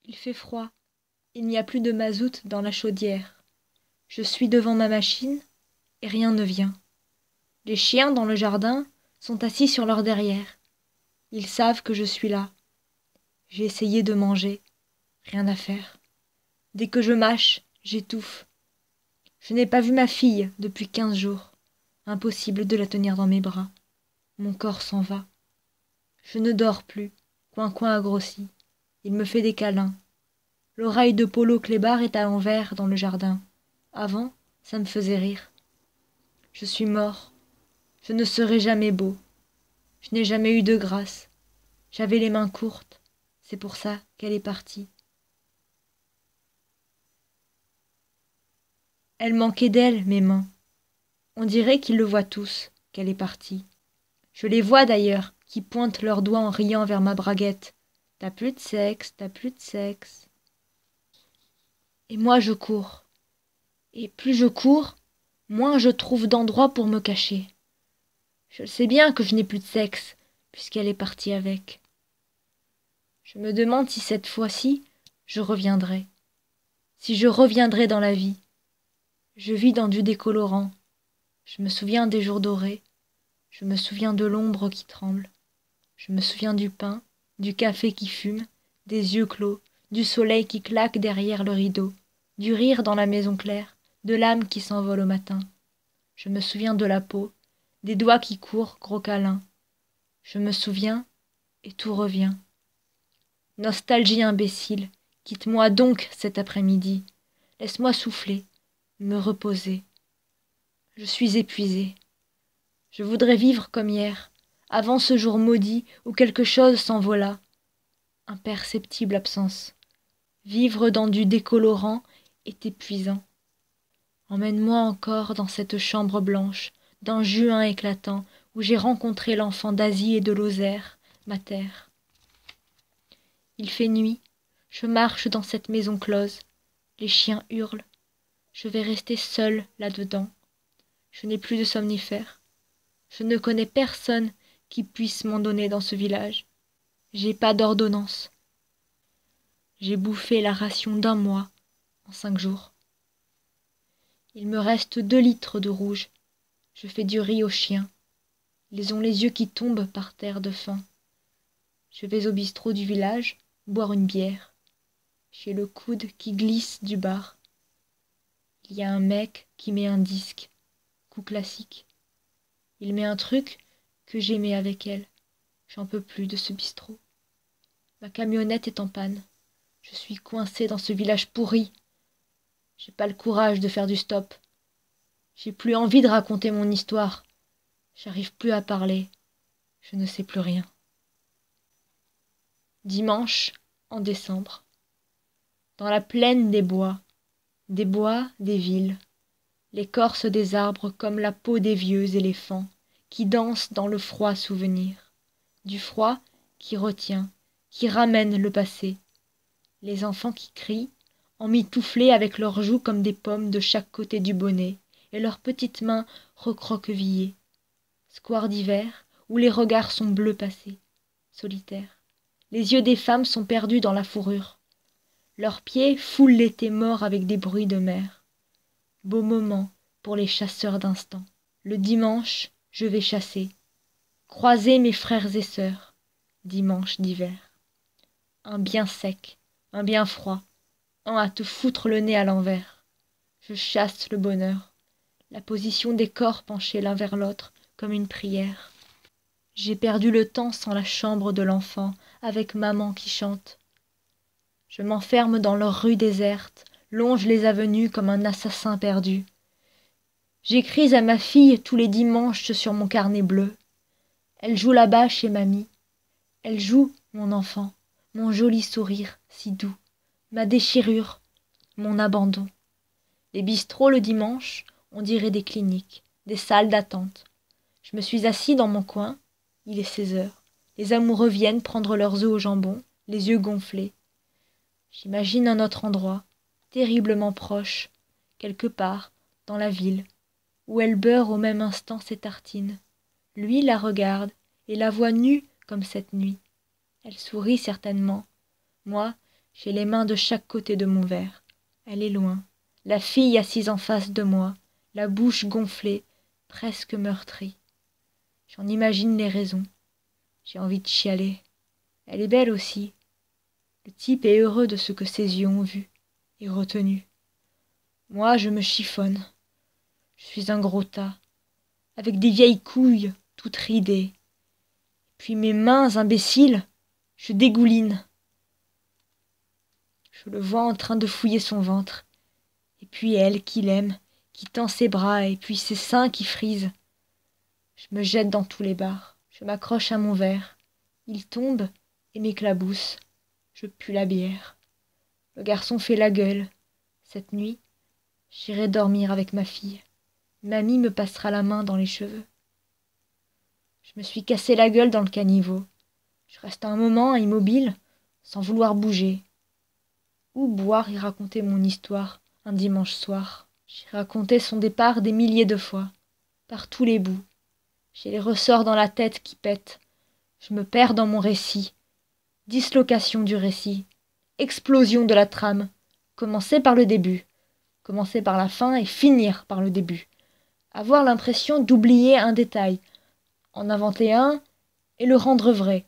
Il fait froid. Il n'y a plus de mazout dans la chaudière. Je suis devant ma machine, et rien ne vient. Les chiens dans le jardin sont assis sur leur derrière. Ils savent que je suis là. J'ai essayé de manger. Rien à faire. Dès que je mâche, j'étouffe. Je n'ai pas vu ma fille depuis 15 jours. Impossible de la tenir dans mes bras. Mon corps s'en va. Je ne dors plus. Coin-coin a grossi. Il me fait des câlins. L'oreille de Polo Clébard est à l'envers dans le jardin. Avant, ça me faisait rire. Je suis mort. Je ne serai jamais beau. Je n'ai jamais eu de grâce. J'avais les mains courtes. C'est pour ça qu'elle est partie. Elle manquait d'elle, mes mains. On dirait qu'ils le voient tous, qu'elle est partie. Je les vois d'ailleurs, qui pointent leurs doigts en riant vers ma braguette. T'as plus de sexe, t'as plus de sexe. Et moi je cours. Et plus je cours, moins je trouve d'endroits pour me cacher. Je le sais bien que je n'ai plus de sexe, puisqu'elle est partie avec. Je me demande si cette fois-ci, je reviendrai. Si je reviendrai dans la vie. Je vis dans du décolorant. Je me souviens des jours dorés. Je me souviens de l'ombre qui tremble. Je me souviens du pain, du café qui fume, des yeux clos, du soleil qui claque derrière le rideau, du rire dans la maison claire, de l'âme qui s'envole au matin. Je me souviens de la peau, des doigts qui courent, gros câlins. Je me souviens, et tout revient. Nostalgie imbécile, quitte-moi donc cet après-midi. Laisse-moi souffler, me reposer. Je suis épuisée. Je voudrais vivre comme hier, avant ce jour maudit où quelque chose s'envola. Imperceptible absence. Vivre dans du décolorant est épuisant. Emmène-moi encore dans cette chambre blanche, d'un juin éclatant, où j'ai rencontré l'enfant d'Asie et de Lozère, ma terre. Il fait nuit, je marche dans cette maison close, les chiens hurlent, je vais rester seule là-dedans. Je n'ai plus de somnifères, je ne connais personne qui puisse m'en donner dans ce village. J'ai pas d'ordonnance. J'ai bouffé la ration d'un mois en 5 jours. Il me reste 2 litres de rouge. Je fais du riz aux chiens. Ils ont les yeux qui tombent par terre de faim. Je vais au bistrot du village boire une bière. J'ai le coude qui glisse du bar. Il y a un mec qui met un disque, coup classique. Il met un truc que j'aimais avec elle. J'en peux plus de ce bistrot. Ma camionnette est en panne. Je suis coincée dans ce village pourri. J'ai pas le courage de faire du stop. J'ai plus envie de raconter mon histoire. J'arrive plus à parler. Je ne sais plus rien. Dimanche, en décembre. Dans la plaine des bois, des villes, l'écorce des arbres comme la peau des vieux éléphants qui dansent dans le froid souvenir. Du froid qui retient, qui ramène le passé. Les enfants qui crient, emmitouflés avec leurs joues comme des pommes de chaque côté du bonnet, et leurs petites mains recroquevillées. Square d'hiver, où les regards sont bleus passés, solitaires. Les yeux des femmes sont perdus dans la fourrure. Leurs pieds foulent l'été mort avec des bruits de mer. Beau moment pour les chasseurs d'instant. Le dimanche, je vais chasser. Croiser mes frères et sœurs. Dimanche d'hiver. Un bien sec, un bien froid, un à te foutre le nez à l'envers. Je chasse le bonheur. La position des corps penchés l'un vers l'autre, comme une prière. J'ai perdu le temps sans la chambre de l'enfant, avec maman qui chante. Je m'enferme dans leur rue déserte, longe les avenues comme un assassin perdu. J'écris à ma fille tous les dimanches sur mon carnet bleu. Elle joue là-bas chez mamie. Elle joue, mon enfant, mon joli sourire si doux, ma déchirure, mon abandon. Les bistrots le dimanche, on dirait des cliniques, des salles d'attente. Je me suis assis dans mon coin, il est 16 heures. Les amoureux viennent prendre leurs œufs au jambon, les yeux gonflés. J'imagine un autre endroit, terriblement proche, quelque part, dans la ville, où elle beurre au même instant ses tartines. Lui la regarde et la voit nue comme cette nuit. Elle sourit certainement. Moi, J'ai les mains de chaque côté de mon verre. Elle est loin. La fille assise en face de moi, la bouche gonflée, presque meurtrie. J'en imagine les raisons. J'ai envie de chialer. Elle est belle aussi. Le type est heureux de ce que ses yeux ont vu et retenu. Moi, je me chiffonne. Je suis un gros tas, avec des vieilles couilles toutes ridées. Puis mes mains imbéciles, je dégouline. Je le vois en train de fouiller son ventre. Et puis elle qui l'aime, qui tend ses bras, et puis ses seins qui frisent. Je me jette dans tous les bars. Je m'accroche à mon verre. Il tombe et m'éclabousse. Je pue la bière. Le garçon fait la gueule. Cette nuit, j'irai dormir avec ma fille. Mamie me passera la main dans les cheveux. Je me suis cassé la gueule dans le caniveau. Je reste un moment immobile, sans vouloir bouger. Ou boire et raconter mon histoire un dimanche soir. J'ai raconté son départ des milliers de fois, par tous les bouts. J'ai les ressorts dans la tête qui pètent. Je me perds dans mon récit. Dislocation du récit. Explosion de la trame. Commencer par le début. Commencer par la fin et finir par le début. Avoir l'impression d'oublier un détail. En inventer un et le rendre vrai.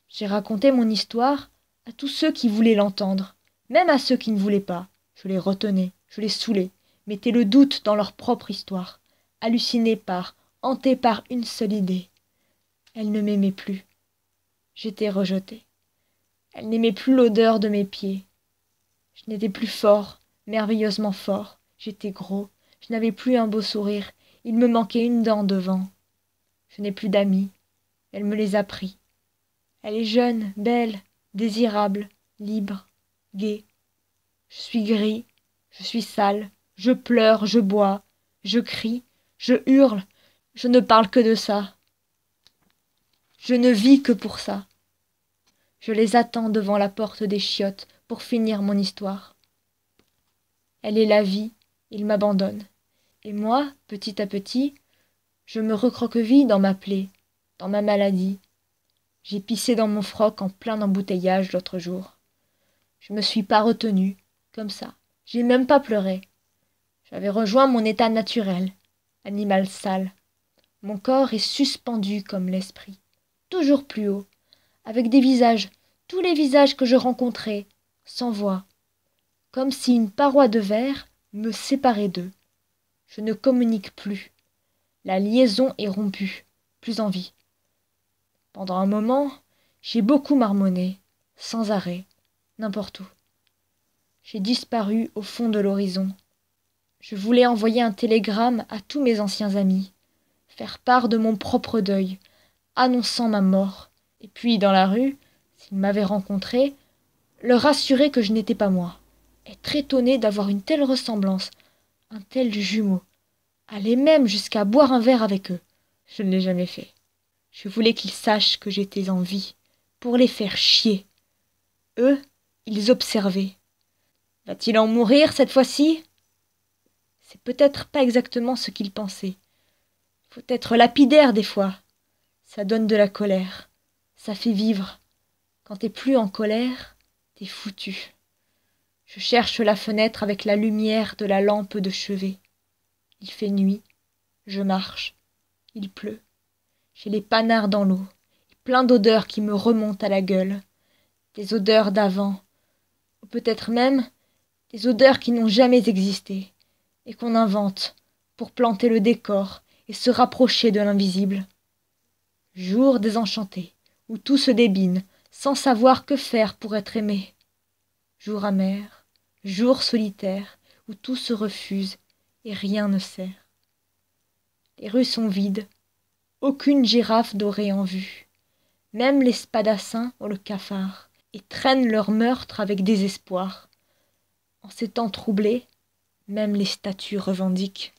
J'ai raconté mon histoire à tous ceux qui voulaient l'entendre, même à ceux qui ne voulaient pas. Je les retenais, je les saoulais, mettais le doute dans leur propre histoire, halluciné par, hanté par une seule idée. Elle ne m'aimait plus. J'étais rejeté. Elle n'aimait plus l'odeur de mes pieds. Je n'étais plus fort, merveilleusement fort. J'étais gros, je n'avais plus un beau sourire, il me manquait une dent devant. Je n'ai plus d'amis, elle me les a pris. Elle est jeune, belle, désirable, libre, gaie. Je suis gris, je suis sale, je pleure, je bois, je crie, je hurle, je ne parle que de ça. Je ne vis que pour ça. Je les attends devant la porte des chiottes pour finir mon histoire. Elle est la vie, ils m'abandonnent. Et moi, petit à petit, je me recroqueville dans ma plaie, dans ma maladie. J'ai pissé dans mon froc en plein embouteillage l'autre jour. Je me suis pas retenue, comme ça. J'ai même pas pleuré. J'avais rejoint mon état naturel, animal sale. Mon corps est suspendu comme l'esprit, toujours plus haut, avec des visages, tous les visages que je rencontrais, sans voix, comme si une paroi de verre me séparait d'eux. Je ne communique plus. La liaison est rompue, plus en vie. Pendant un moment, j'ai beaucoup marmonné, sans arrêt, n'importe où. J'ai disparu au fond de l'horizon. Je voulais envoyer un télégramme à tous mes anciens amis, faire part de mon propre deuil, annonçant ma mort, et puis, dans la rue, s'ils m'avaient rencontré, leur assurer que je n'étais pas moi, être étonné d'avoir une telle ressemblance, un tel jumeau, aller même jusqu'à boire un verre avec eux. Je ne l'ai jamais fait. Je voulais qu'ils sachent que j'étais en vie, pour les faire chier. Eux, ils observaient. Va-t-il en mourir cette fois-ci ? C'est peut-être pas exactement ce qu'ils pensaient. Faut être lapidaire des fois. Ça donne de la colère. Ça fait vivre. Quand t'es plus en colère, t'es foutu. Je cherche la fenêtre avec la lumière de la lampe de chevet. Il fait nuit. Je marche. Il pleut. J'ai les panards dans l'eau, et plein d'odeurs qui me remontent à la gueule. Des odeurs d'avant, ou peut-être même des odeurs qui n'ont jamais existé, et qu'on invente pour planter le décor et se rapprocher de l'invisible. Jour désenchanté, où tout se débine, sans savoir que faire pour être aimé. Jour amer, jour solitaire, où tout se refuse et rien ne sert. Les rues sont vides, aucune girafe dorée en vue. Même les spadassins ont le cafard et traînent leur meurtre avec désespoir. En ces temps troublés, même les statues revendiquent.